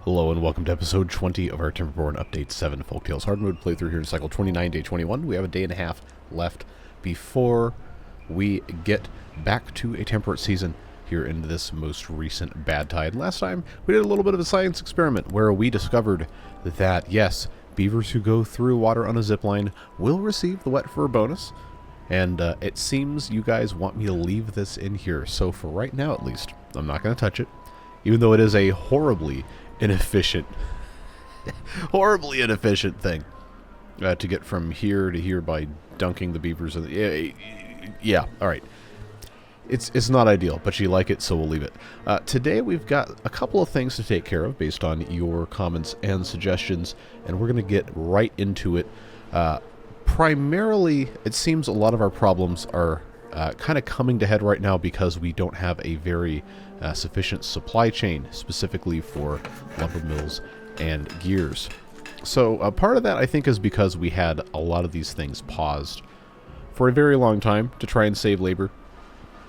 Hello and welcome to episode 20 of our Timberborn Update 7 Folktails Hard Mode playthrough here in cycle 29, day 21. We have a day and a half left before we get back to a temperate season here in this most recent bad tide. Last time we did a little bit of a science experiment where we discovered that, yes, beavers who go through water on a zipline will receive the wet fur bonus. And it seems you guys want me to leave this in here. So for right now at least, I'm not going to touch it. Even though it is a horribly inefficient thing to get from here to here by dunking the beavers. Yeah, alright. It's not ideal, but you like it, so we'll leave it. Today we've got a couple of things to take care of based on your comments and suggestions, and we're going to get right into it. Primarily, it seems a lot of our problems are kind of coming to head right now because we don't have a very sufficient supply chain, specifically for lumber mills and gears. So part of that, I think, is because we had a lot of these things paused for a very long time to try and save labor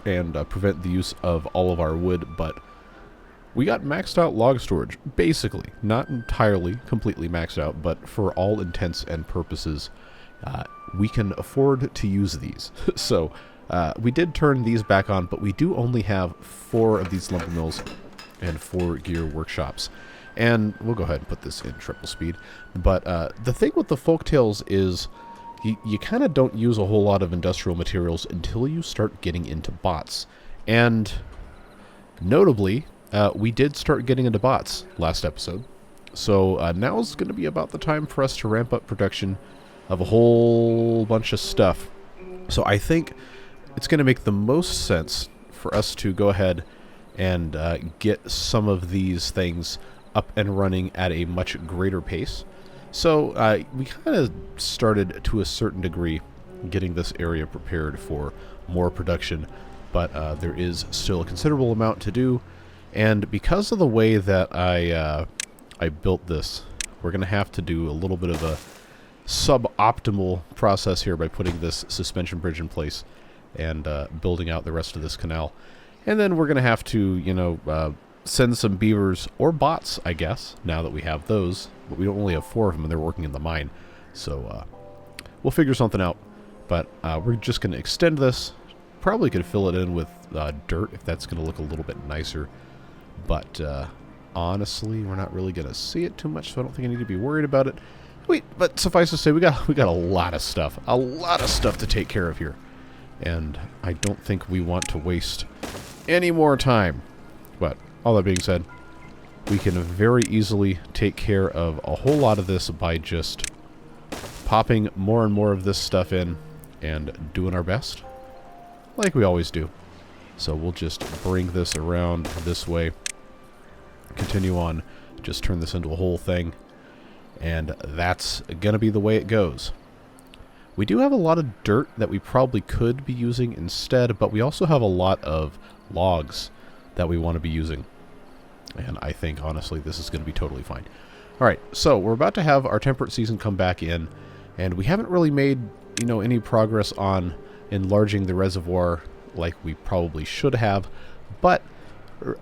and prevent the use of all of our wood, but we got maxed out log storage, basically. Not entirely, completely maxed out, but for all intents and purposes, we can afford to use these. So we did turn these back on, but we do only have 4 of these lumber mills and 4 gear workshops. And we'll go ahead and put this in triple speed. But the thing with the Folktails is you kind of don't use a whole lot of industrial materials until you start getting into bots. And notably, we did start getting into bots last episode. So now's going to be about the time for us to ramp up production of a whole bunch of stuff. So I think it's going to make the most sense for us to go ahead and get some of these things up and running at a much greater pace. So we kind of started to a certain degree getting this area prepared for more production, but there is still a considerable amount to do. And because of the way that I built this, we're going to have to do a little bit of a suboptimal process here by putting this suspension bridge in place and building out the rest of this canal. And then we're going to have to, you know, send some beavers or bots, I guess, now that we have those. But we don't only have 4 of them, and they're working in the mine. So we'll figure something out. But we're just going to extend this. Probably could fill it in with dirt if that's going to look a little bit nicer. But honestly, we're not really going to see it too much, so I don't think I need to be worried about it. But suffice to say, we got a lot of stuff. A lot of stuff to take care of here. And I don't think we want to waste any more time. But all that being said, we can very easily take care of a whole lot of this by just popping more and more of this stuff in and doing our best, like we always do. So we'll just bring this around this way, continue on, just turn this into a whole thing, and that's gonna be the way it goes. We do have a lot of dirt that we probably could be using instead, but we also have a lot of logs that we want to be using. And I think, honestly, this is going to be totally fine. Alright, so we're about to have our temperate season come back in, and we haven't really made, you know, any progress on enlarging the reservoir like we probably should have, but,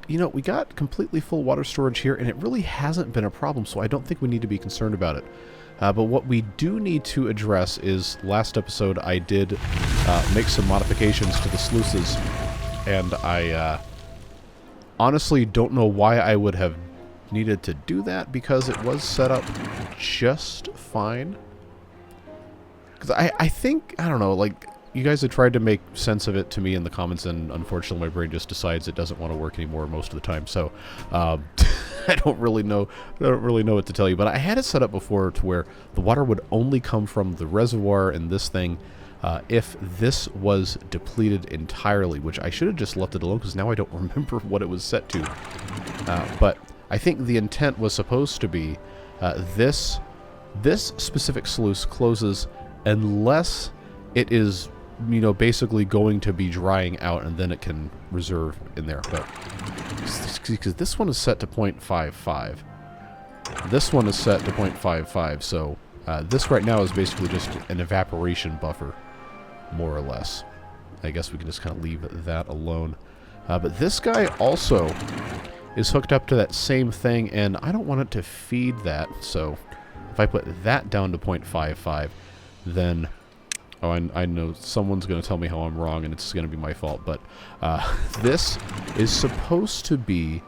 you know, we got completely full water storage here, and it really hasn't been a problem, so I don't think we need to be concerned about it. But what we do need to address is, last episode I did make some modifications to the sluices, and I honestly don't know why I would have needed to do that, because it was set up just fine. Because I think, I don't know, like, you guys have tried to make sense of it to me in the comments, and unfortunately my brain just decides it doesn't want to work anymore most of the time, so I don't really know what to tell you. But I had it set up before to where the water would only come from the reservoir in this thing if this was depleted entirely, which I should have just left it alone because now I don't remember what it was set to. But I think the intent was supposed to be this specific sluice closes unless it is, you know, basically going to be drying out, and then it can reserve in there. But because this one is set to 0.55, this one is set to 0.55, so this right now is basically just an evaporation buffer, more or less. I guess we can just kind of leave that alone. But this guy also is hooked up to that same thing, and I don't want it to feed that. So if I put that down to 0.55, then... Oh, I know someone's going to tell me how I'm wrong, and it's going to be my fault. But this is supposed to be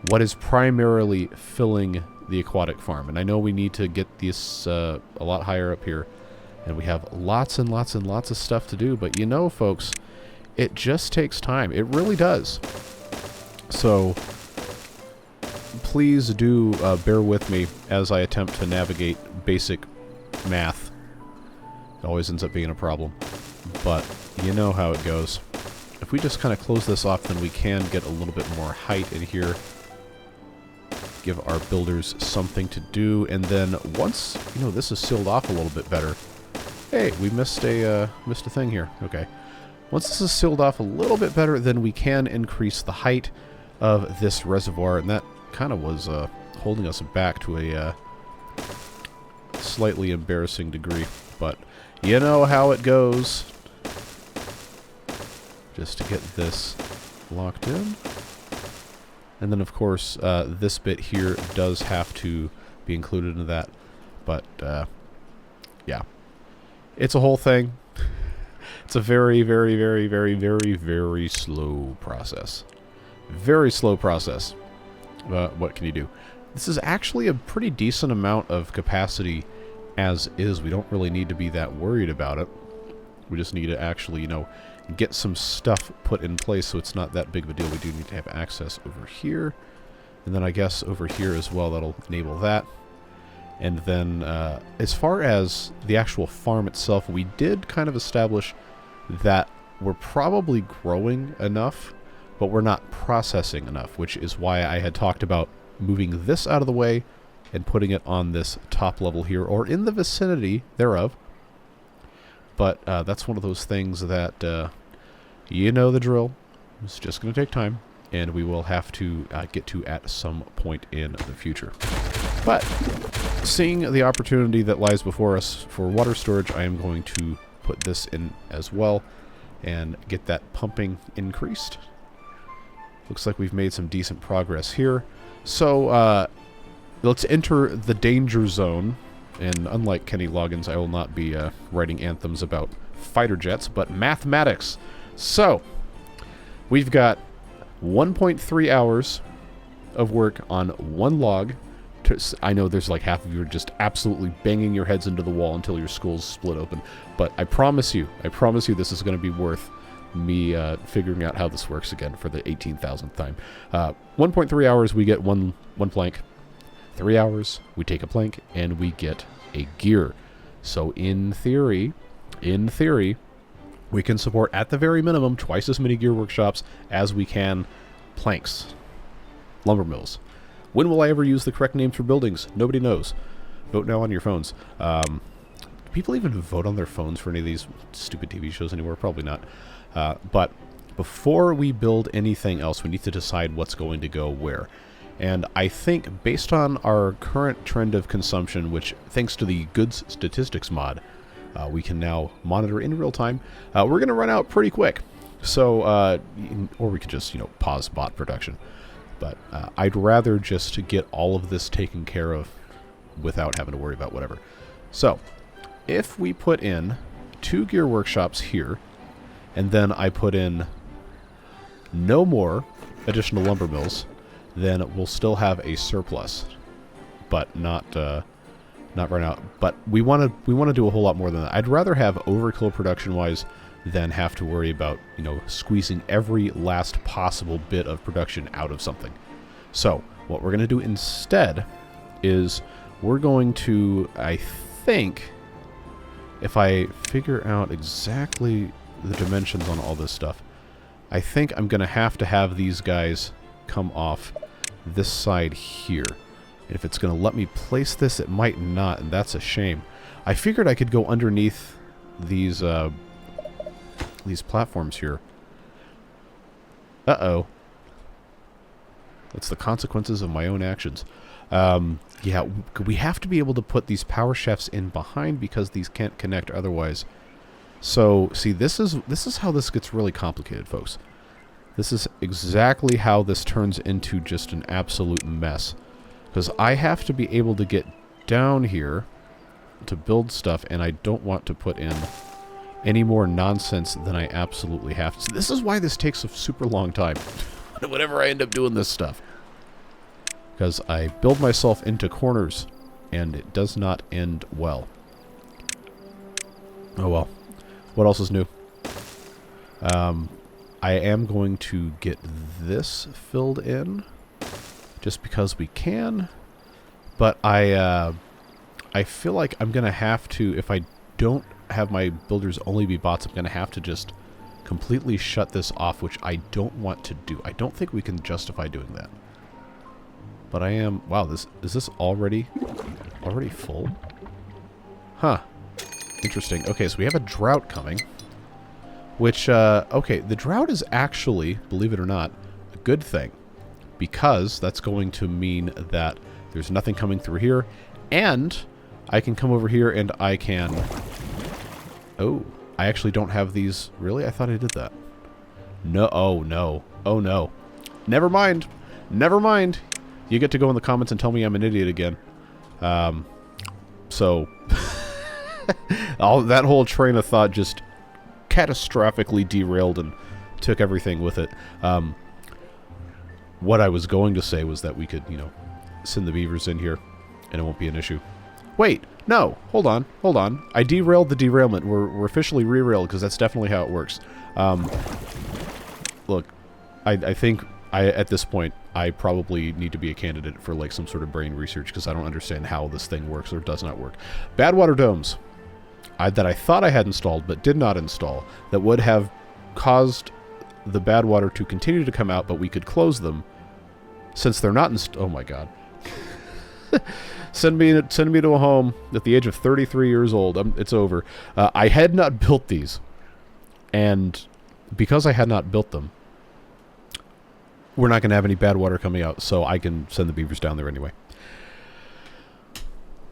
what is primarily filling the aquatic farm. And I know we need to get this a lot higher up here. And we have lots and lots and lots of stuff to do. But you know, folks, it just takes time. It really does. So please do bear with me as I attempt to navigate basic math. It always ends up being a problem, but you know how it goes. If we just kind of close this off, then we can get a little bit more height in here. Give our builders something to do, and then once, you know, this is sealed off a little bit better. Hey, we missed a thing here. Okay. Once this is sealed off a little bit better, then we can increase the height of this reservoir, and that kind of was holding us back to a slightly embarrassing degree, but you know how it goes. Just to get this locked in. And then, of course, this bit here does have to be included in that. But, yeah. It's a whole thing. It's a very, very, very, very, very, very slow process. Very slow process. What can you do? This is actually a pretty decent amount of capacity as is. We don't really need to be that worried about it. We just need to actually, you know, get some stuff put in place so it's not that big of a deal. We do need to have access over here. And then I guess over here as well, that'll enable that. And then as far as the actual farm itself, we did kind of establish that we're probably growing enough, but we're not processing enough, which is why I had talked about moving this out of the way and putting it on this top level here, or in the vicinity thereof. But that's one of those things that, you know the drill. It's just going to take time, and we will have to get to at some point in the future. But seeing the opportunity that lies before us for water storage, I am going to put this in as well and get that pumping increased. Looks like we've made some decent progress here. So, let's enter the danger zone. And unlike Kenny Loggins, I will not be writing anthems about fighter jets, but mathematics. So, we've got 1.3 hours of work on one log. I know there's like half of you are just absolutely banging your heads into the wall until your skull's split open. But I promise you this is going to be worth me figuring out how this works again for the 18,000th time. 1.3 hours, we get one plank. 3 hours, we take a plank, and we get a gear. So in theory, we can support at the very minimum twice as many gear workshops as we can planks. Lumber mills. When will I ever use the correct names for buildings? Nobody knows. Vote now on your phones. Do people even vote on their phones for any of these stupid TV shows anymore? Probably not. But before we build anything else, we need to decide what's going to go where. And I think based on our current trend of consumption, which thanks to the Goods Statistics mod, we can now monitor in real time, we're going to run out pretty quick. So, or we could just, you know, pause bot production. But I'd rather just get all of this taken care of without having to worry about whatever. So, if we put in 2 gear workshops here, and then I put in no more additional lumber mills, then we'll still have a surplus, but not run out. But we want to do a whole lot more than that. I'd rather have overkill production-wise than have to worry about, you know, squeezing every last possible bit of production out of something. So what we're going to do instead is we're going to, I think, if I figure out exactly the dimensions on all this stuff, I think I'm going to have these guys come off this side here. And if it's going to let me place this, it might not, and that's a shame. I figured I could go underneath these platforms here. Uh-oh. That's the consequences of my own actions. Yeah, we have to be able to put these power shafts in behind because these can't connect otherwise. So, see, this is how this gets really complicated, folks. This is exactly how this turns into just an absolute mess. Because I have to be able to get down here to build stuff, and I don't want to put in any more nonsense than I absolutely have to. So this is why this takes a super long time whenever I end up doing this stuff. Because I build myself into corners, and it does not end well. Oh well. What else is new? I am going to get this filled in, just because we can. But I feel like I'm going to have to, if I don't have my builders only be bots, I'm going to have to just completely shut this off, which I don't want to do. I don't think we can justify doing that. But I am... Wow, is this already full? Huh. Interesting. Okay, so we have a drought coming. Which, okay, the drought is actually, believe it or not, a good thing. Because that's going to mean that there's nothing coming through here. And I can come over here and I can... Oh, I actually don't have these... Really? I thought I did that. No, oh no. Oh no. Never mind. Never mind. You get to go in the comments and tell me I'm an idiot again. So... that whole train of thought just catastrophically derailed and took everything with it. What I was going to say was that we could, you know, send the beavers in here and it won't be an issue. Wait, no, hold on. I derailed the derailment. We're officially re-railed because that's definitely how it works. Look, I think at this point I probably need to be a candidate for like some sort of brain research because I don't understand how this thing works or does not work. Bad water domes that I thought I had installed but did not install, that would have caused the bad water to continue to come out, but we could close them since they're not installed. Oh my god. Send me to a home at the age of 33 years old. It's over. I had not built these, and because I had not built them, we're not going to have any bad water coming out, so I can send the beavers down there anyway.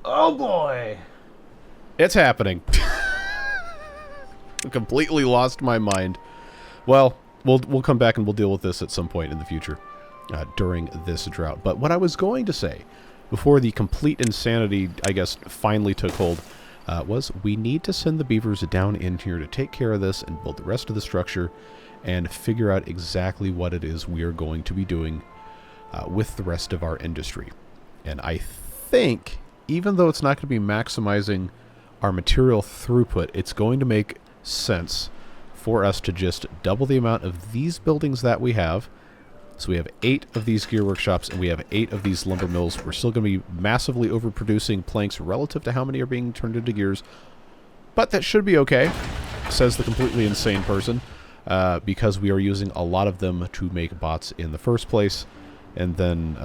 Oh boy. It's happening. I completely lost my mind. Well, we'll come back and we'll deal with this at some point in the future during this drought. But what I was going to say before the complete insanity, I guess, finally took hold was we need to send the beavers down in here to take care of this and build the rest of the structure and figure out exactly what it is we are going to be doing with the rest of our industry. And I think, even though it's not going to be maximizing our material throughput, it's going to make sense for us to just double the amount of these buildings that we have. So we have 8 of these gear workshops and we have 8 of these lumber mills. We're still going to be massively overproducing planks relative to how many are being turned into gears. But that should be okay, says the completely insane person, because we are using a lot of them to make bots in the first place, and then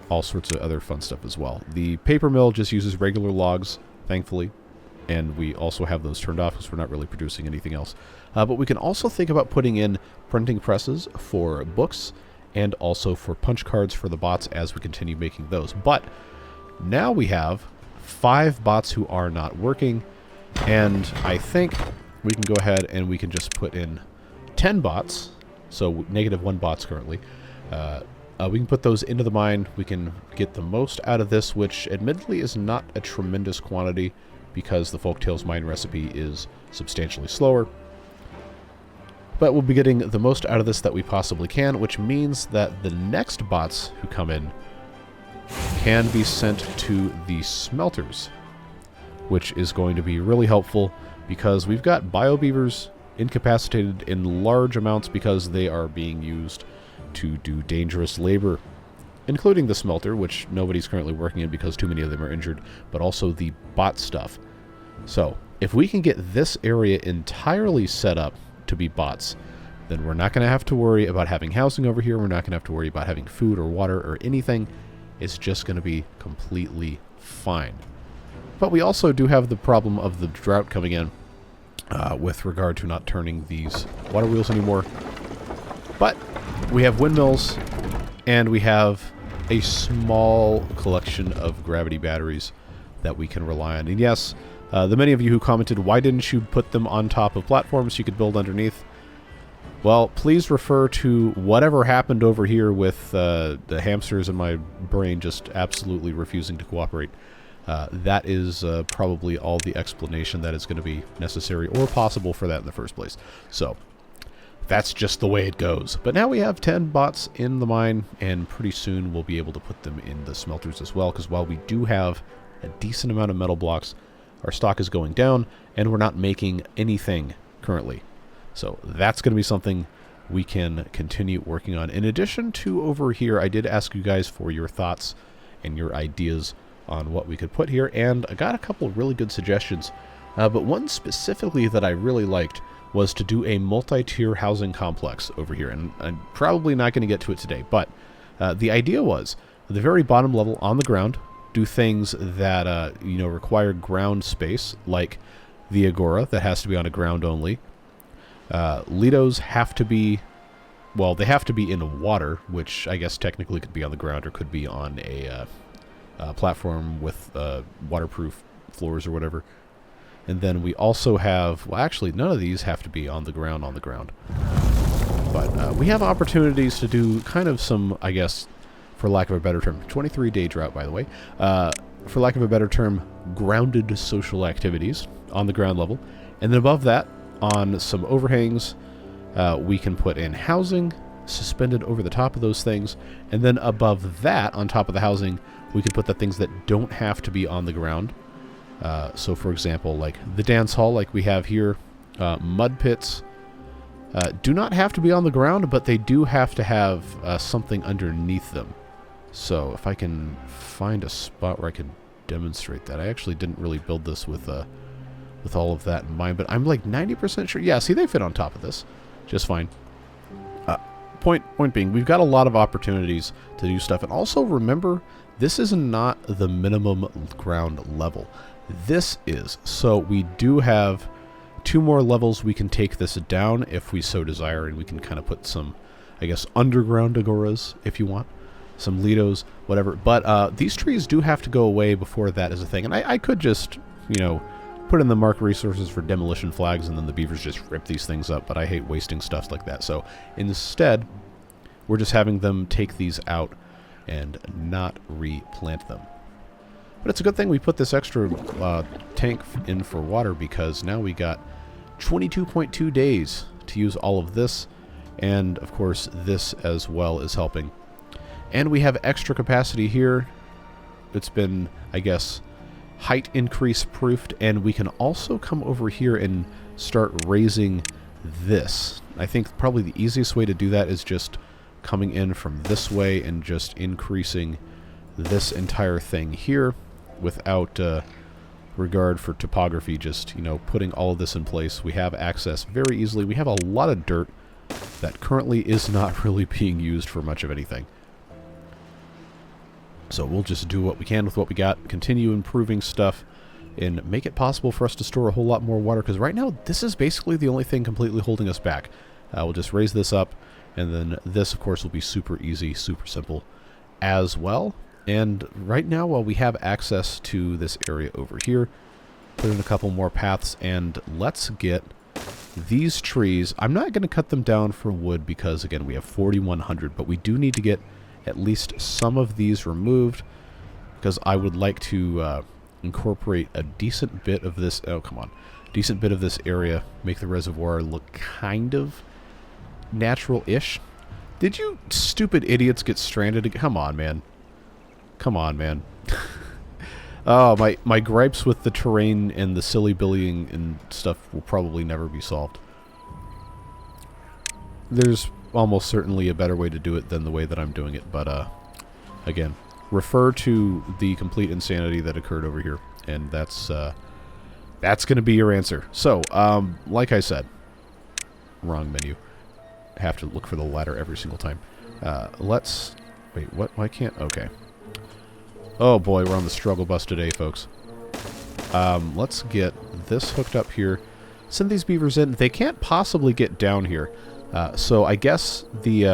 all sorts of other fun stuff as well. The paper mill just uses regular logs, thankfully, and we also have those turned off because we're not really producing anything else. But we can also think about putting in printing presses for books and also for punch cards for the bots as we continue making those. But now we have 5 bots who are not working, and I think we can go ahead and we can just put in 10 bots, so -1 bots currently. We can put those into the mine. We can get the most out of this, which admittedly is not a tremendous quantity because the Folktails mine recipe is substantially slower. But we'll be getting the most out of this that we possibly can, which means that the next bots who come in can be sent to the smelters, which is going to be really helpful because we've got bio-beavers incapacitated in large amounts because they are being used to do dangerous labor, including the smelter, which nobody's currently working in because too many of them are injured, but also the bot stuff. So, if we can get this area entirely set up to be bots, then we're not going to have to worry about having housing over here. We're not going to have to worry about having food or water or anything. It's just going to be completely fine. But we also do have the problem of the drought coming in with regard to not turning these water wheels anymore. But we have windmills, and we have a small collection of gravity batteries that we can rely on. And yes, the many of you who commented, why didn't you put them on top of platforms so you could build underneath? Well, please refer to whatever happened over here with the hamsters in my brain just absolutely refusing to cooperate. That is probably all the explanation that is going to be necessary or possible for that in the first place. So, that's just the way it goes. But now we have 10 bots in the mine, and pretty soon we'll be able to put them in the smelters as well, because while we do have a decent amount of metal blocks, our stock is going down, and we're not making anything currently. So that's going to be something we can continue working on. In addition to over here, I did ask you guys for your thoughts and your ideas on what we could put here, and I got a couple of really good suggestions. But one specifically that I really liked was to do a multi-tier housing complex over here. And I'm probably not going to get to it today, but the idea was, at the very bottom level on the ground, do things that require ground space, like the Agora that has to be on a ground only. Lidos have to be, well, they have to be in water, which I guess technically could be on the ground or could be on a platform with waterproof floors or whatever. And then we also have, well, actually, none of these have to be on the ground. But we have opportunities to do kind of some, I guess, for lack of a better term, 23-day drought, by the way, for lack of a better term, grounded social activities on the ground level. And then above that, on some overhangs, we can put in housing suspended over the top of those things. And then above that, on top of the housing, we can put the things that don't have to be on the ground. So, for example, like the dance hall, like we have here, mud pits do not have to be on the ground, but they do have to have something underneath them. So, if I can find a spot where I can demonstrate that. I actually didn't really build this with all of that in mind, but I'm like 90% sure. Yeah, see, they fit on top of this just fine. Point being, we've got a lot of opportunities to do stuff. And also remember, this is not the minimum ground level. This is. So we do have 2 more levels we can take this down if we so desire, and we can kind of put some, I guess, underground agoras if you want. Some lidos, whatever. But these trees do have to go away before that is a thing. And I could just, put in the mark resources for demolition flags, and then the beavers just rip these things up, but I hate wasting stuff like that. So instead, we're just having them take these out and not replant them. But it's a good thing we put this extra tank in for water, because now we got 22.2 days to use all of this, and of course this as well is helping. And we have extra capacity here. It's been, I guess, height increase proofed, and we can also come over here and start raising this. I think probably the easiest way to do that is just coming in from this way and just increasing this entire thing here without regard for topography, just, putting all of this in place. We have access very easily. We have a lot of dirt that currently is not really being used for much of anything. So we'll just do what we can with what we got, continue improving stuff, and make it possible for us to store a whole lot more water, because right now this is basically the only thing completely holding us back. We'll just raise this up, and then this, of course, will be super easy, super simple as well. And right now, while we have access to this area over here, put in a couple more paths, and let's get these trees. I'm not going to cut them down for wood because, again, we have 4,100, but we do need to get at least some of these removed, because I would like to incorporate a decent bit of this, decent bit of this area, make the reservoir look kind of natural-ish. Did you stupid idiots get stranded? Come on, man. Come on, man. Oh, my gripes with the terrain and the silly billying and stuff will probably never be solved. There's almost certainly a better way to do it than the way that I'm doing it, but again, refer to the complete insanity that occurred over here, and that's going to be your answer. So, like I said, wrong menu. Have to look for the ladder every single time. Let's wait. What? Why can't? Okay. Oh boy, we're on the struggle bus today, folks. Let's get this hooked up here. Send these beavers in. They can't possibly get down here. So I guess the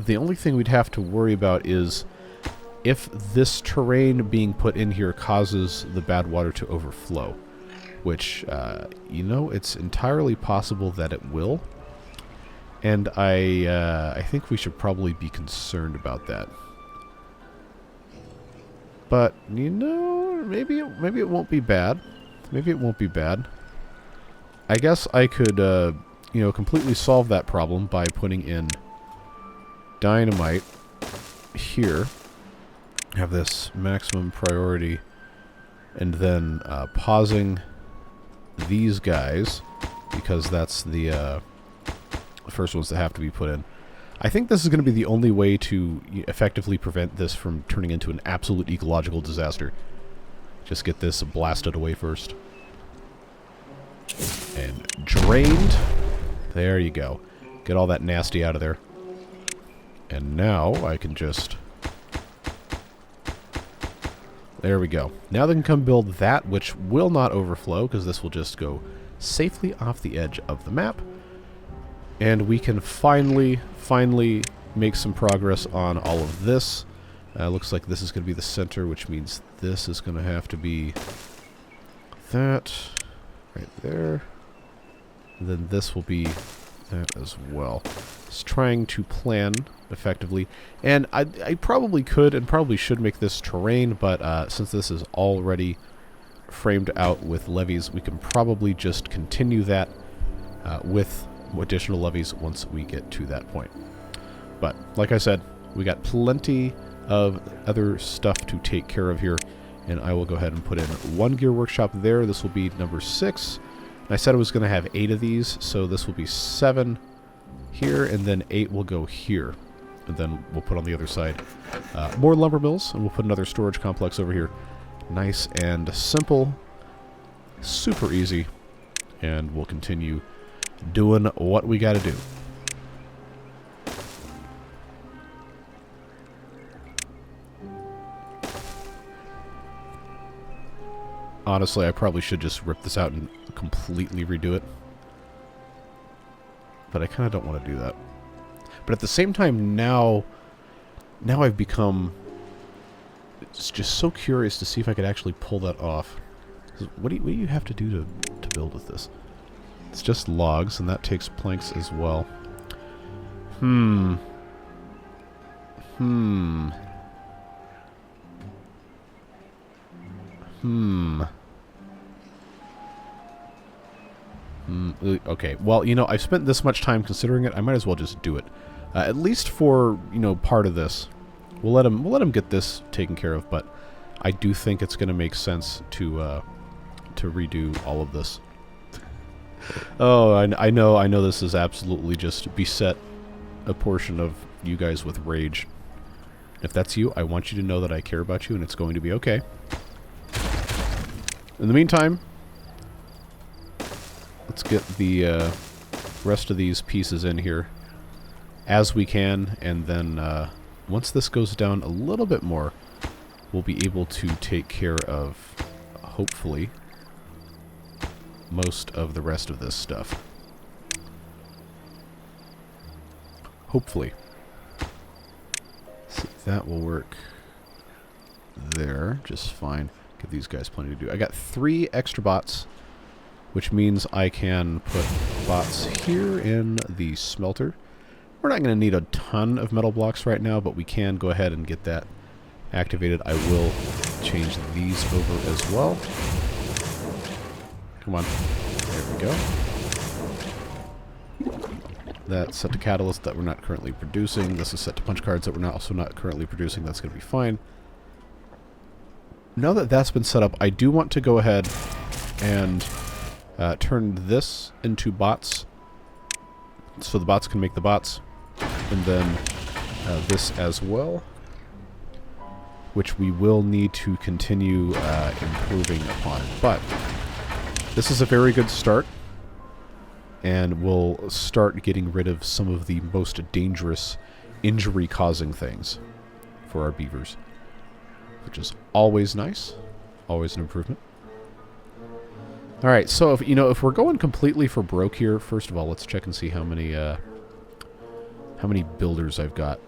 only thing we'd have to worry about is if this terrain being put in here causes the bad water to overflow, which, it's entirely possible that it will. And I think we should probably be concerned about that. But, you know, maybe it won't be bad. Maybe it won't be bad. I guess I could, you know, completely solve that problem by putting in dynamite here. Have this maximum priority. And then pausing these guys, because that's the first ones that have to be put in. I think this is going to be the only way to effectively prevent this from turning into an absolute ecological disaster. Just get this blasted away first. And drained. There you go. Get all that nasty out of there. And now I can just... There we go. Now they can come build that, which will not overflow, because this will just go safely off the edge of the map. And we can finally make some progress on all of this. Looks like this is going to be the center, which means this is going to have to be that right there. And then this will be that as well. Just trying to plan effectively. And I probably could and probably should make this terrain, but since this is already framed out with levees, we can probably just continue that with additional levees once we get to that point. But like I said, we got plenty of other stuff to take care of here, and I will go ahead and put in one gear workshop there. This will be number 6. And I said I was going to have 8 of these, so this will be 7 here, and then 8 will go here. And then we'll put on the other side more lumber mills, and we'll put another storage complex over here. Nice and simple, super easy, and we'll continue doing what we got to do. Honestly, I probably should just rip this out and completely redo it. But I kind of don't want to do that. But at the same time, now I've become just so curious to see if I could actually pull that off. What do you have to do to build with this? It's just logs, and that takes planks as well. Okay, well, you know, I've spent this much time considering it. I might as well just do it. At least for, you know, part of this. We'll let him get this taken care of, but I do think it's going to make sense to redo all of this. Oh, I know this is absolutely just beset a portion of you guys with rage. If that's you, I want you to know that I care about you, and it's going to be okay. In the meantime, let's get the rest of these pieces in here as we can, and then once this goes down a little bit more, we'll be able to take care of, hopefully, most of the rest of this stuff. Hopefully. See, that will work there just fine. Give these guys plenty to do. I got 3 extra bots, which means I can put bots here in the smelter. We're not going to need a ton of metal blocks right now, but we can go ahead and get that activated. I will change these over as well. Come on. There we go. That's set to catalyst that we're not currently producing. This is set to punch cards that we're also not currently producing. That's going to be fine. Now that that's been set up, I do want to go ahead and turn this into bots, so the bots can make the bots, and then this as well, which we will need to continue improving upon. But this is a very good start, and we'll start getting rid of some of the most dangerous injury-causing things for our beavers, which is always nice, always an improvement. All right, so if we're going completely for broke here, first of all, let's check and see how many builders I've got.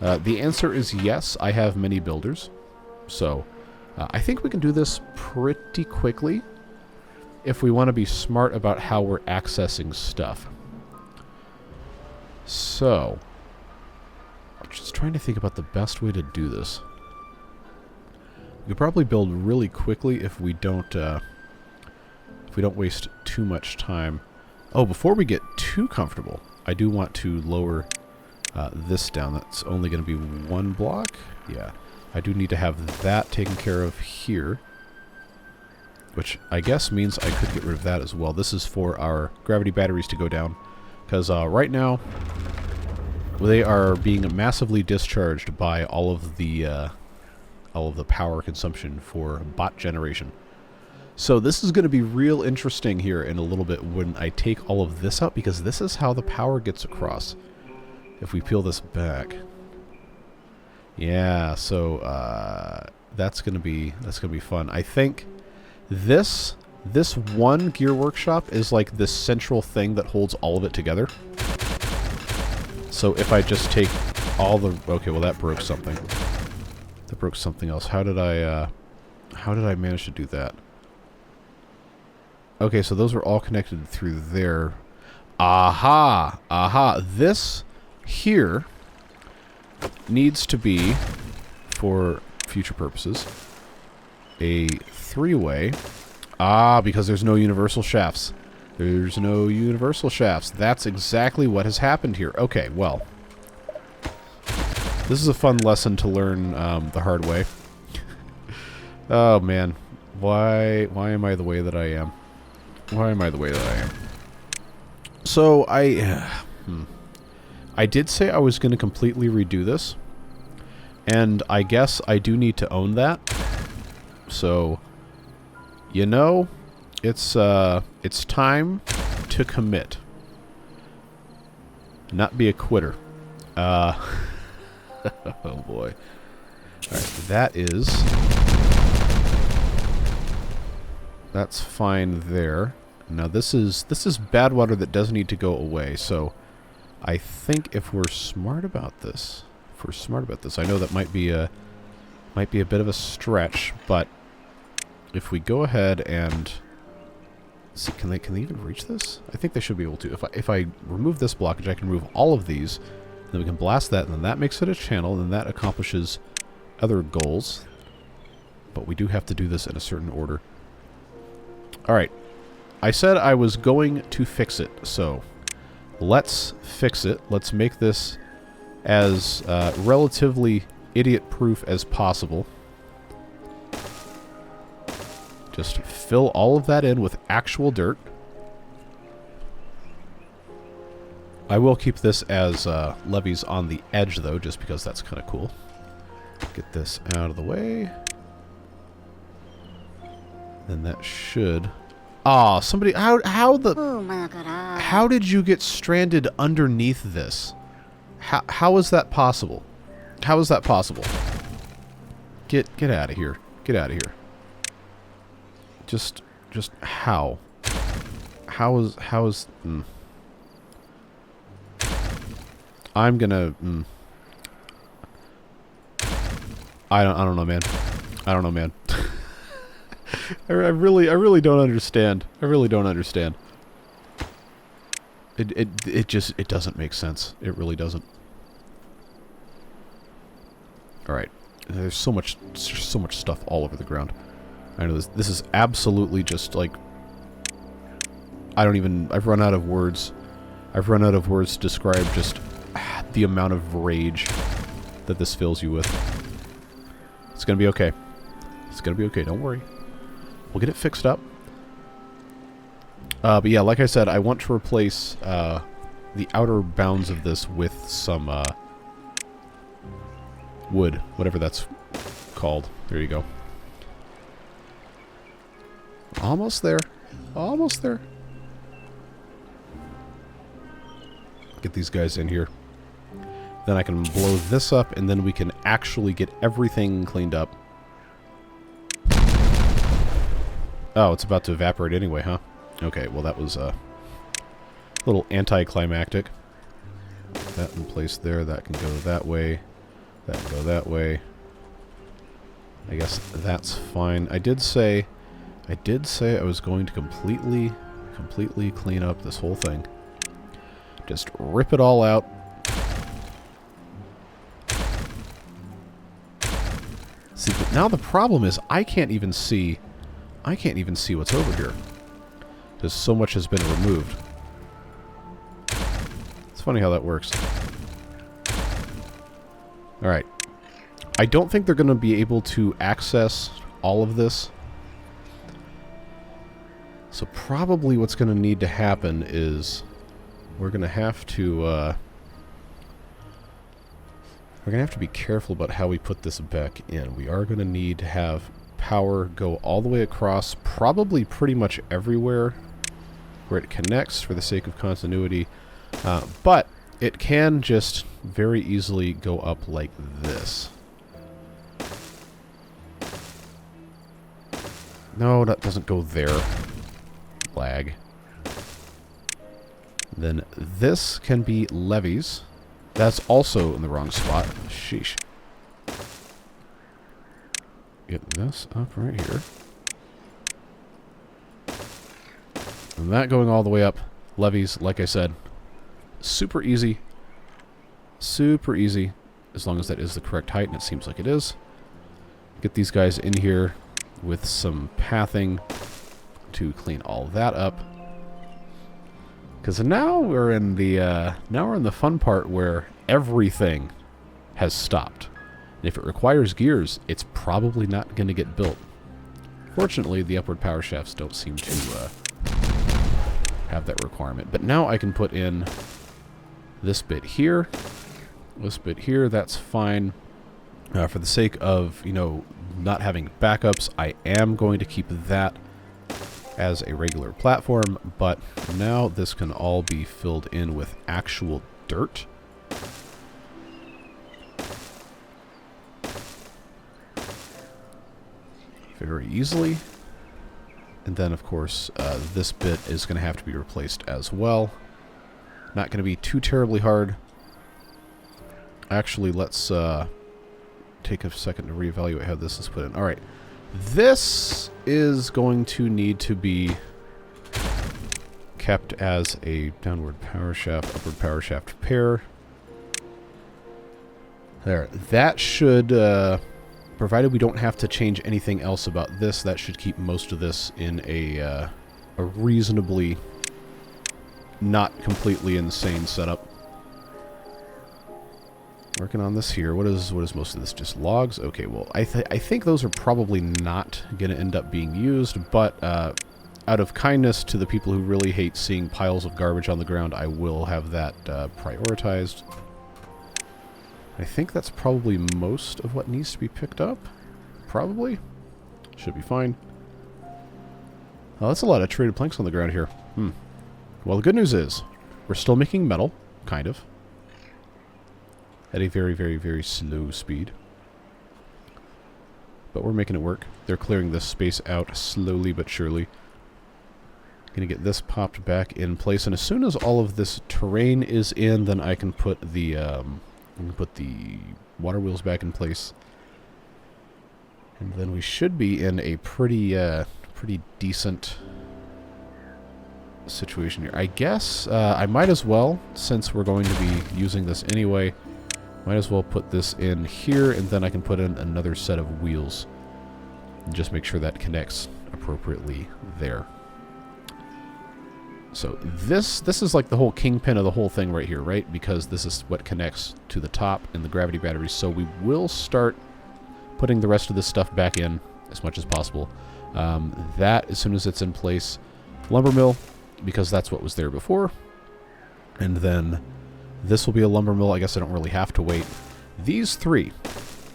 The answer is yes, I have many builders. So I think we can do this pretty quickly if we want to be smart about how we're accessing stuff. So, I'm just trying to think about the best way to do this. We could probably build really quickly if we don't waste too much time. Oh, before we get too comfortable, I do want to lower this down. That's only going to be 1 block. Yeah, I do need to have that taken care of here, which I guess means I could get rid of that as well. This is for our gravity batteries to go down, because right now they are being massively discharged by all of the power consumption for bot generation. So this is going to be real interesting here in a little bit when I take all of this out, because this is how the power gets across. If we peel this back, yeah. So that's gonna be fun. I think this one gear workshop is like this central thing that holds all of it together. So if I just take all the well, that broke something. That broke something else. How did I manage to do that? Okay, so those are all connected through there. Aha! Aha! This here needs to be, for future purposes, a 3-way. Ah, because there's no universal shafts. There's no universal shafts. That's exactly what has happened here. Okay, well. This is a fun lesson to learn the hard way. Oh, man. Why am I the way that I am? Why am I the way that I am? So, I did say I was going to completely redo this. And I guess I do need to own that. So, you know, it's time to commit. Not be a quitter. Oh boy. Alright, that's fine there. Now this is bad water that does need to go away, so I think if we're smart about this, I know that might be a bit of a stretch, but if we go ahead and see, can they even reach this? I think they should be able to. If I remove this blockage, I can remove all of these, then we can blast that, and then that makes it a channel, and then that accomplishes other goals. But we do have to do this in a certain order. All right. I said I was going to fix it, so let's fix it. Let's make this as relatively idiot-proof as possible. Just fill all of that in with actual dirt. I will keep this as levees on the edge, though, just because that's kind of cool. Get this out of the way. Then that should... Ah, somebody... How did you get stranded underneath this? How is that possible? How is that possible? Get out of here. Get out of here. Just how? How is I'm gonna I don't know, man. I don't know, man. I really don't understand. I really don't understand. It doesn't make sense. It really doesn't. All right. There's so much stuff all over the ground. I know this is absolutely just like I've run out of words. I've run out of words to describe just the amount of rage that this fills you with. It's going to be okay. It's going to be okay. Don't worry. We'll get it fixed up. But yeah, like I said, I want to replace the outer bounds of this with some wood, whatever that's called. There you go. Almost there. Almost there. Get these guys in here. Then I can blow this up, and then we can actually get everything cleaned up. Oh, it's about to evaporate anyway, huh? Okay, well that was a little anticlimactic. That in place there, that can go that way. That can go that way. I guess that's fine. I did say I was going to completely clean up this whole thing. Just rip it all out. See, but now the problem is I can't even see what's over here. Because so much has been removed. It's funny how that works. Alright. I don't think they're going to be able to access all of this. So probably what's going to need to happen is we're going to have to be careful about how we put this back in. We are going to need to have power go all the way across, probably pretty much everywhere where it connects for the sake of continuity. But it can just very easily go up like this. No, that doesn't go there. Lag. Then this can be levees. That's also in the wrong spot. Sheesh. Get this up right here. And that going all the way up. Levees, like I said, super easy. Super easy. As long as that is the correct height, and it seems like it is. Get these guys in here with some pathing to clean all that up. Because now we're in the fun part where everything has stopped. And if it requires gears, it's probably not going to get built. Fortunately, the upward power shafts don't seem to have that requirement. But now I can put in this bit here, that's fine. For the sake of, you know, not having backups, I am going to keep that as a regular platform, but now this can all be filled in with actual dirt. Very easily. And then, of course, this bit is going to have to be replaced as well. Not going to be too terribly hard. Actually, let's take a second to reevaluate how this is put in. Alright. This is going to need to be kept as a downward power shaft, upward power shaft pair. There. That should, provided we don't have to change anything else about this, that should keep most of this in a reasonably not completely insane setup. Working on this here. What is most of this? Just logs? Okay, well, I think those are probably not going to end up being used, but out of kindness to the people who really hate seeing piles of garbage on the ground, I will have that prioritized. I think that's probably most of what needs to be picked up. Probably. Should be fine. Oh, that's a lot of traded planks on the ground here. Well, the good news is, we're still making metal, kind of. At a very, very, very slow speed. But we're making it work. They're clearing this space out slowly but surely. Gonna get this popped back in place, and as soon as all of this terrain is in, then I can put the water wheels back in place. And then we should be in a pretty decent situation here. I guess I might as well, since we're going to be using this anyway, might as well put this in here, and then I can put in another set of wheels. And just make sure that connects appropriately there. So this is like the whole kingpin of the whole thing right here, right? Because this is what connects to the top and the gravity batteries. So we will start putting the rest of this stuff back in as much as possible. That, as soon as it's in place, lumber mill, because that's what was there before. And then this will be a lumber mill. I guess I don't really have to wait. These three,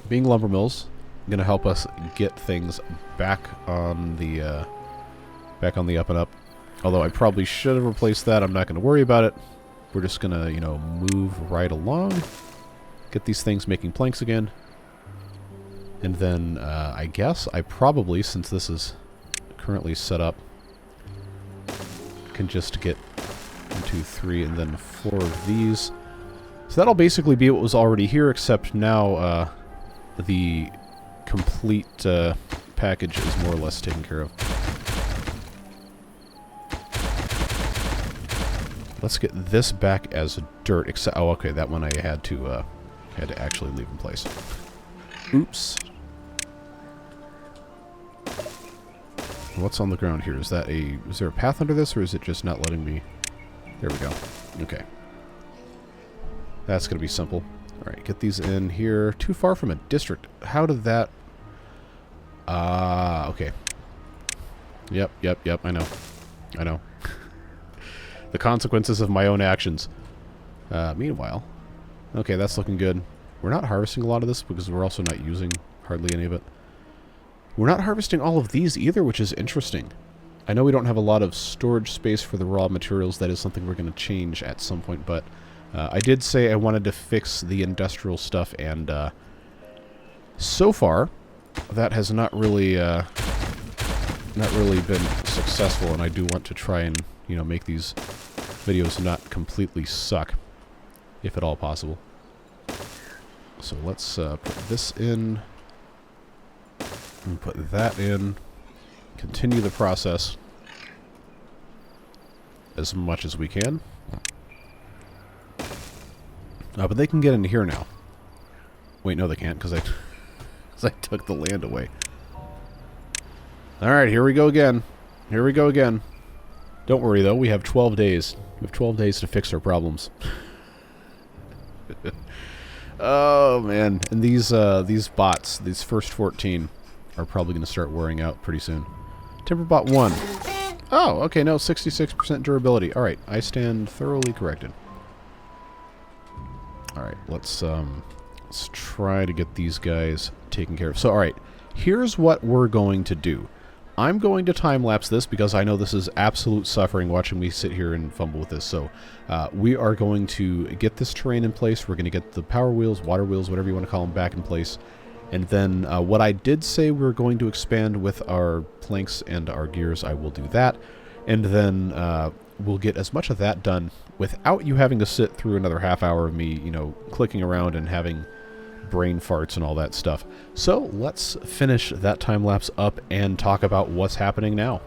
being lumber mills, going to help us get things back on the up and up. Although I probably should have replaced that. I'm not going to worry about it. We're just going to, you know, move right along. Get these things making planks again. And then I guess I probably, since this is currently set up, can just get 1, 2, 3, and then 4 of these. So that'll basically be what was already here, except now the complete package is more or less taken care of. Let's get this back as dirt. Except, oh, okay, that one I had to actually leave in place. Oops. What's on the ground here? Is there a path under this, or is it just not letting me? There we go. Okay. That's going to be simple. All right, get these in here. Too far from a district. How did that? Okay. Yep. I know. The consequences of my own actions. Meanwhile, okay, that's looking good. We're not harvesting a lot of this because we're also not using hardly any of it. We're not harvesting all of these either, which is interesting. I know we don't have a lot of storage space for the raw materials. That is something we're going to change at some point, but I did say I wanted to fix the industrial stuff, and so far, that has not really been successful, and I do want to try and, you know, make these videos not completely suck, if at all possible. So let's put this in, and put that in, continue the process as much as we can. But they can get into here now. Wait, no they can't, because I took the land away. Alright, here we go again. Don't worry, though. We have 12 days. We have 12 days to fix our problems. Oh, man. And these bots, these first 14, are probably going to start wearing out pretty soon. Timberbot 1. Oh, okay, no, 66% durability. Alright, I stand thoroughly corrected. Alright, let's try to get these guys taken care of. So, alright, here's what we're going to do. I'm going to time-lapse this because I know this is absolute suffering watching me sit here and fumble with this. So we are going to get this terrain in place. We're going to get the power wheels, water wheels, whatever you want to call them, back in place. And then what I did say we were going to expand with our planks and our gears, I will do that. And then we'll get as much of that done without you having to sit through another half hour of me, you know, clicking around and having brain farts and all that stuff. So let's finish that time lapse up and talk about what's happening now.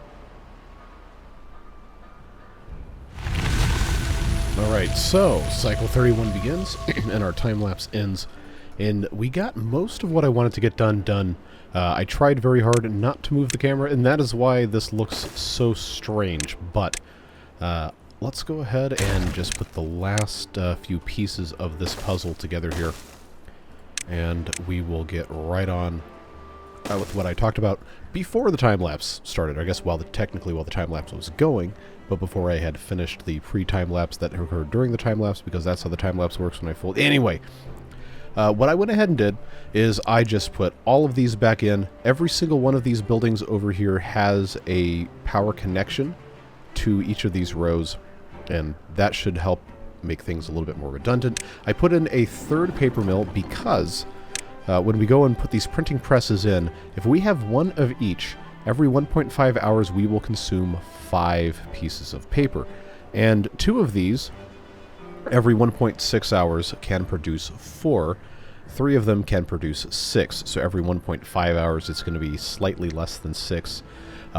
Alright, so cycle 31 begins and our time lapse ends, and we got most of what I wanted to get done. I tried very hard not to move the camera, and that is why this looks so strange, but let's go ahead and just put the last few pieces of this puzzle together here. And we will get right on with what I talked about before the time-lapse started. I guess technically while the time-lapse was going, but before I had finished the pre-time-lapse that occurred during the time-lapse, because that's how the time-lapse works when I fold. Anyway, what I went ahead and did is I just put all of these back in. Every single one of these buildings over here has a power connection to each of these rows, and that should help make things a little bit more redundant. I put in a third paper mill because when we go and put these printing presses in, if we have one of each, every 1.5 hours we will consume 5 pieces of paper. And 2 of these, every 1.6 hours, can produce 4. 3 of them can produce 6. So every 1.5 hours it's going to be slightly less than 6,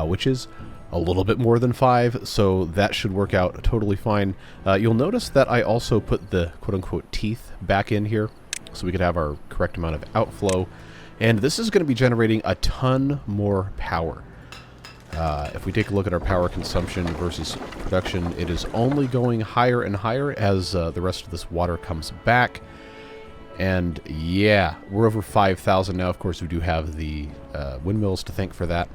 which is a little bit more than 5, so that should work out totally fine. You'll notice that I also put the quote-unquote teeth back in here, so we could have our correct amount of outflow. And this is going to be generating a ton more power. If we take a look at our power consumption versus production, it is only going higher and higher as the rest of this water comes back. And yeah, we're over 5,000 now. Of course, we do have the windmills to thank for that.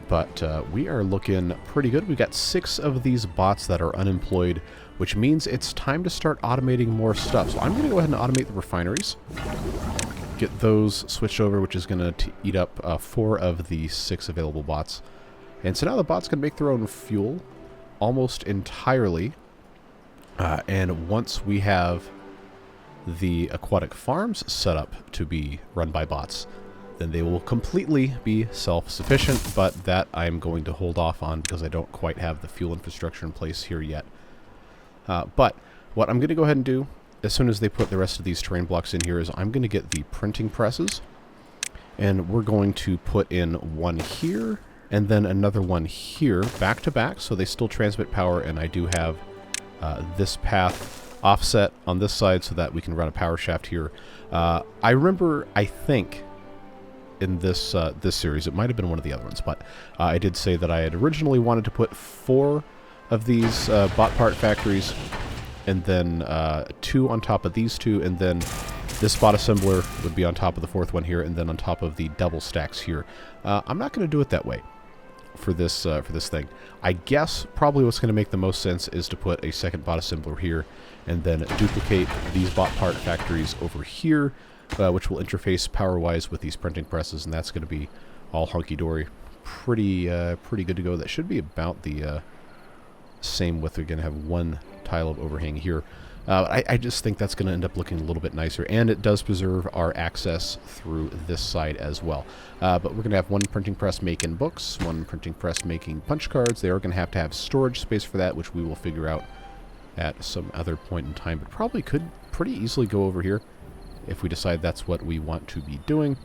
But we are looking pretty good. We've got 6 of these bots that are unemployed, which means it's time to start automating more stuff. So I'm going to go ahead and automate the refineries. Get those switched over, which is going to eat up 4 of the 6 available bots. And so now the bots can make their own fuel almost entirely. And once we have the aquatic farms set up to be run by bots, then they will completely be self-sufficient, but that I'm going to hold off on because I don't quite have the fuel infrastructure in place here yet. But what I'm going to go ahead and do, as soon as they put the rest of these terrain blocks in here, is I'm going to get the printing presses, and we're going to put in one here, and then another one here, back to back, so they still transmit power, and I do have this path offset on this side so that we can run a power shaft here. I remember, I think, in this this series, it might have been one of the other ones, but I did say that I had originally wanted to put 4 of these bot part factories, and then 2 on top of these 2, and then this bot assembler would be on top of the 4th one here, and then on top of the double stacks here. I'm not going to do it that way for this thing. I guess probably what's going to make the most sense is to put a second bot assembler here, and then duplicate these bot part factories over here, which will interface power-wise with these printing presses, and that's going to be all hunky-dory. Pretty good to go. That should be about the same width. We're going to have 1 tile of overhang here. I just think that's going to end up looking a little bit nicer, and it does preserve our access through this side as well. But we're going to have 1 printing press making books, 1 printing press making punch cards. They are going to have storage space for that, which we will figure out at some other point in time, but probably could pretty easily go over here if we decide that's what we want to be doing.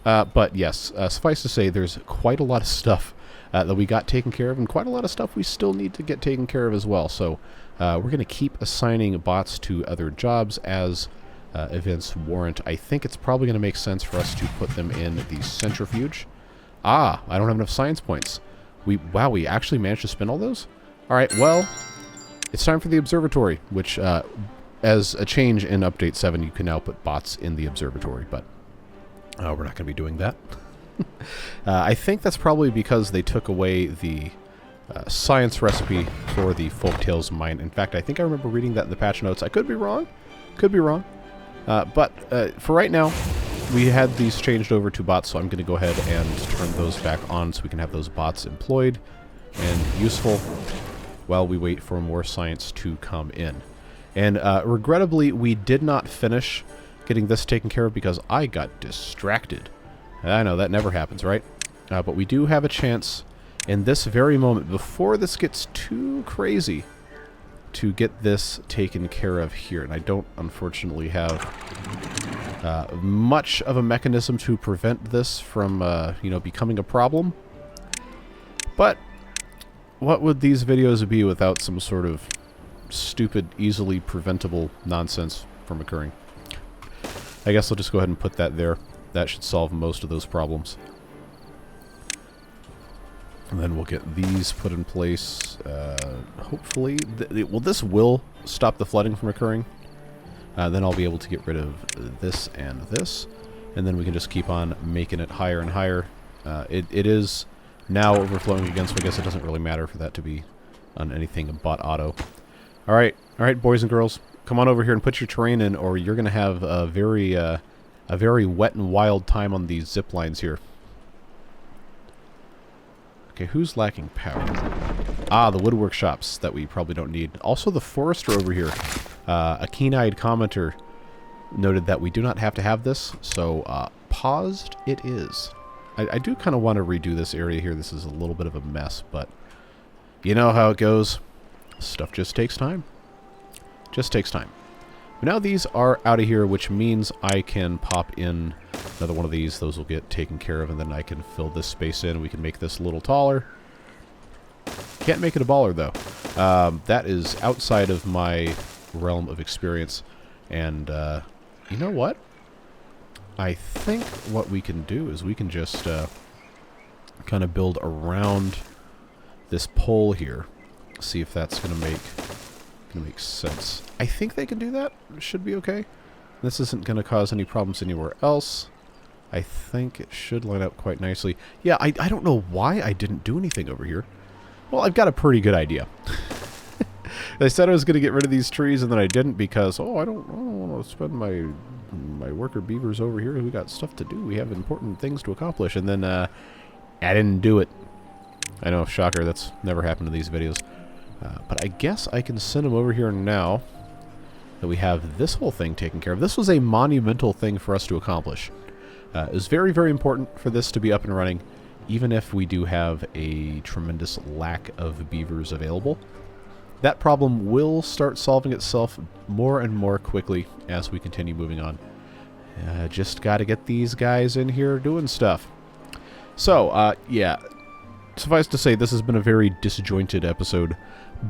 But yes, suffice to say, there's quite a lot of stuff that we got taken care of, and quite a lot of stuff we still need to get taken care of as well. So we're going to keep assigning bots to other jobs as events warrant. I think it's probably going to make sense for us to put them in the centrifuge. I don't have enough science points. Wow, we actually managed to spin all those? Alright, well, it's time for the observatory, which, as a change in Update 7, you can now put bots in the observatory, but we're not going to be doing that. I think that's probably because they took away the science recipe for the Folktails mine. In fact, I think I remember reading that in the patch notes. I could be wrong. Could be wrong. But for right now, we had these changed over to bots, so I'm going to go ahead and turn those back on so we can have those bots employed and useful while we wait for more science to come in. And regrettably, we did not finish getting this taken care of because I got distracted. I know, that never happens, right? But we do have a chance in this very moment, before this gets too crazy, to get this taken care of here. And I don't, unfortunately, have much of a mechanism to prevent this from, you know, becoming a problem. But what would these videos be without some sort of stupid, easily preventable nonsense from occurring? I guess I'll just go ahead and put that there. That should solve most of those problems. And then we'll get these put in place. Hopefully, well, this will stop the flooding from occurring. Then I'll be able to get rid of this and this. And then we can just keep on making it higher and higher. It is now overflowing again, so I guess it doesn't really matter for that to be on anything bot auto. Alright, boys and girls. Come on over here and put your terrain in, or you're going to have a very wet and wild time on these zip lines here. Okay, who's lacking power? The wood workshops that we probably don't need. Also the forester over here. A keen-eyed commenter noted that we do not have to have this, so paused it is. I do kind of want to redo this area here. This is a little bit of a mess, but you know how it goes. Stuff just takes time. Just takes time. But now these are out of here, which means I can pop in another one of these. Those will get taken care of, and then I can fill this space in. We can make this a little taller. Can't make it a baller, though. That is outside of my realm of experience. And you know what? I think what we can do is we can just kind of build around this pole here. See if that's going to make sense. I think they can do that. It should be okay. This isn't going to cause any problems anywhere else. I think it should line up quite nicely. Yeah, I don't know why I didn't do anything over here. Well, I've got a pretty good idea. I said I was going to get rid of these trees, and then I didn't because, I don't want to spend my worker beavers over here. We got stuff to do. We have important things to accomplish. And then I didn't do it. I know, shocker, that's never happened in these videos. But I guess I can send them over here now that we have this whole thing taken care of. This was a monumental thing for us to accomplish. It was very, very important for this to be up and running, even if we do have a tremendous lack of beavers available. That problem will start solving itself more and more quickly as we continue moving on. Just got to get these guys in here doing stuff. So, yeah, suffice to say, this has been a very disjointed episode,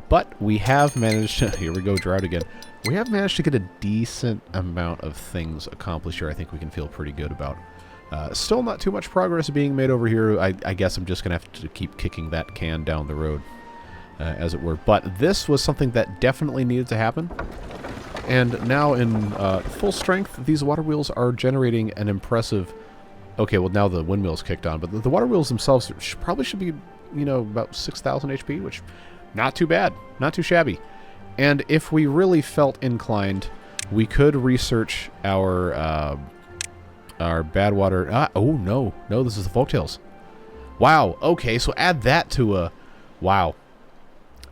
but we have managed to, here we go, drought again. We have managed to get a decent amount of things accomplished here. I think we can feel pretty good about. Still not too much progress being made over here. I guess I'm just going to have to keep kicking that can down the road, as it were. But this was something that definitely needed to happen. And now in full strength, these water wheels are generating an impressive... Okay, well now the windmill's kicked on, but the water wheels themselves probably should be, you know, about 6,000 HP, which not too bad, not too shabby. And if we really felt inclined, we could research our bad water. Oh no, this is the Folktails. Wow. Okay, so add that to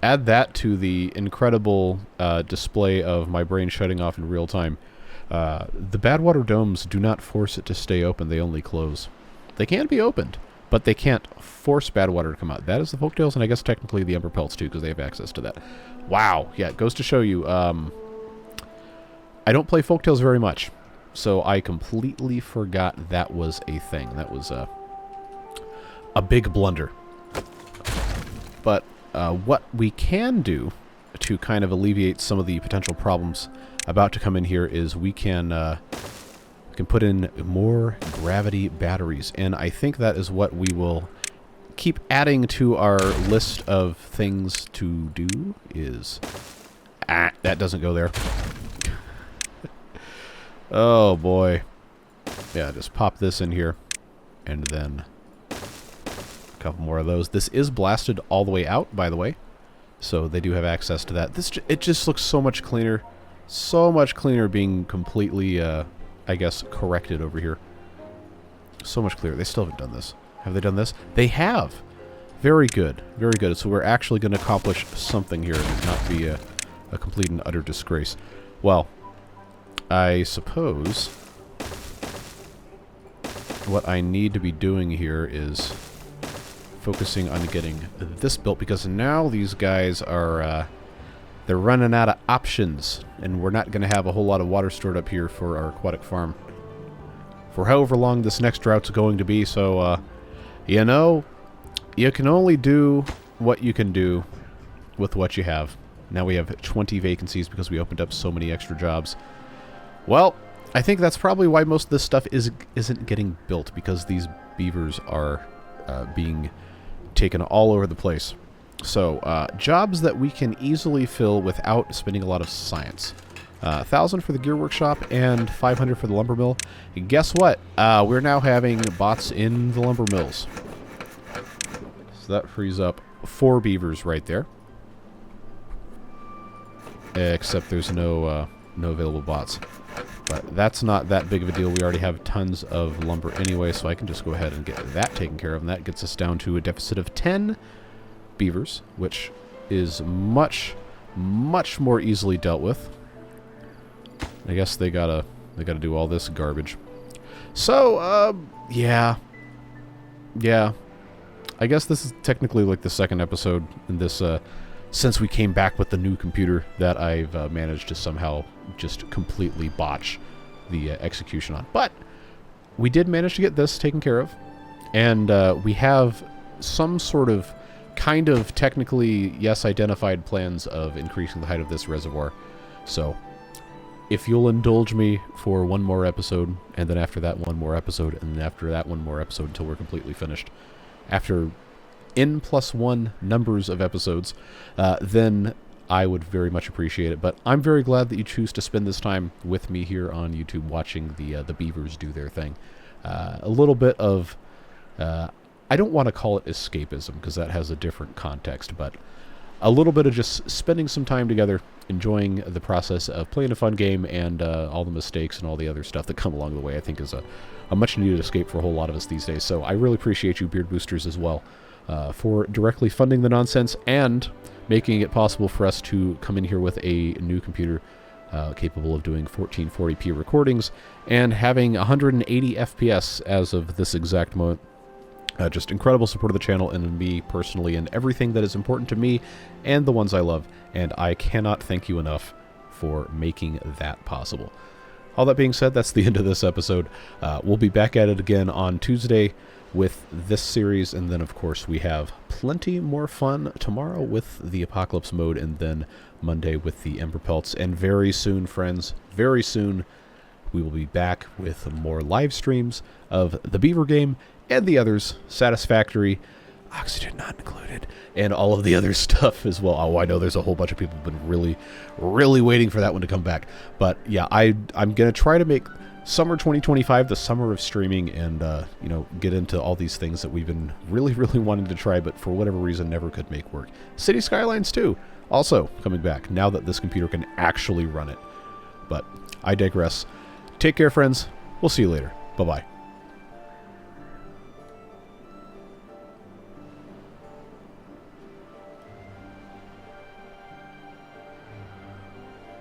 Add that to the incredible display of my brain shutting off in real time. The bad water domes do not force it to stay open, they only close. They can be opened, but they can't force bad water to come out. That is the Folktails, and I guess technically the Ember Pelts too, because they have access to that. Wow, yeah, it goes to show you. I don't play Folktails very much, so I completely forgot that was a thing. That was a big blunder. But what we can do to kind of alleviate some of the potential problems about to come in here is we can put in more gravity batteries, and I think that is what we will keep adding to our list of things to do. Is that doesn't go there. Oh boy. Yeah, just pop this in here, and then a couple more of those. This is blasted all the way out, by the way, so they do have access to that. It just looks so much cleaner. So much cleaner being completely, I guess, corrected over here. So much clearer. They still haven't done this. Have they done this? They have! Very good. Very good. So we're actually going to accomplish something here and not be a complete and utter disgrace. Well, I suppose what I need to be doing here is focusing on getting this built, because now these guys are... they're running out of options, and we're not going to have a whole lot of water stored up here for our aquatic farm for however long this next drought's going to be. So, you know, you can only do what you can do with what you have. Now we have 20 vacancies because we opened up so many extra jobs. Well, I think that's probably why most of this stuff isn't getting built, because these beavers are being taken all over the place. So, jobs that we can easily fill without spending a lot of science. 1,000 for the gear workshop and 500 for the lumber mill. And guess what? We're now having bots in the lumber mills. So that frees up 4 beavers right there. Except there's no available bots. But that's not that big of a deal. We already have tons of lumber anyway, so I can just go ahead and get that taken care of. And that gets us down to a deficit of 10 beavers, which is much more easily dealt with. I guess they gotta do all this garbage. So yeah, I guess this is technically like the second episode in this since we came back with the new computer that I've managed to somehow just completely botch the execution on. But we did manage to get this taken care of, and we have some sort of kind of technically, yes, identified plans of increasing the height of this reservoir. So if you'll indulge me for one more episode, and then after that one more episode, and then after that one more episode until we're completely finished, after N+1 numbers of episodes, then I would very much appreciate it. But I'm very glad that you choose to spend this time with me here on YouTube watching the beavers do their thing. A little bit of... I don't want to call it escapism, because that has a different context, but a little bit of just spending some time together, enjoying the process of playing a fun game, and all the mistakes and all the other stuff that come along the way, I think is a much needed escape for a whole lot of us these days. So I really appreciate you, Beard Boosters, as well, for directly funding the nonsense and making it possible for us to come in here with a new computer capable of doing 1440p recordings and having 180 FPS as of this exact moment. Just incredible support of the channel and me personally, and everything that is important to me and the ones I love, and I cannot thank you enough for making that possible. All that being said, that's the end of this episode. We'll be back at it again on Tuesday with this series, and then of course we have plenty more fun tomorrow with the Apocalypse mode, and then Monday with the Ember Pelts. And very soon, friends, very soon, we will be back with more live streams of the Beaver game and the others, Satisfactory, Oxygen not included, and all of the other stuff as well. Oh, I know there's a whole bunch of people who've been really waiting for that one to come back. But yeah, I'm going to try to make summer 2025 the summer of streaming, and you know, get into all these things that we've been really wanting to try, but for whatever reason never could make work. City Skylines 2 also coming back now that this computer can actually run it. But I digress. Take care, friends. We'll see you later. Bye-bye.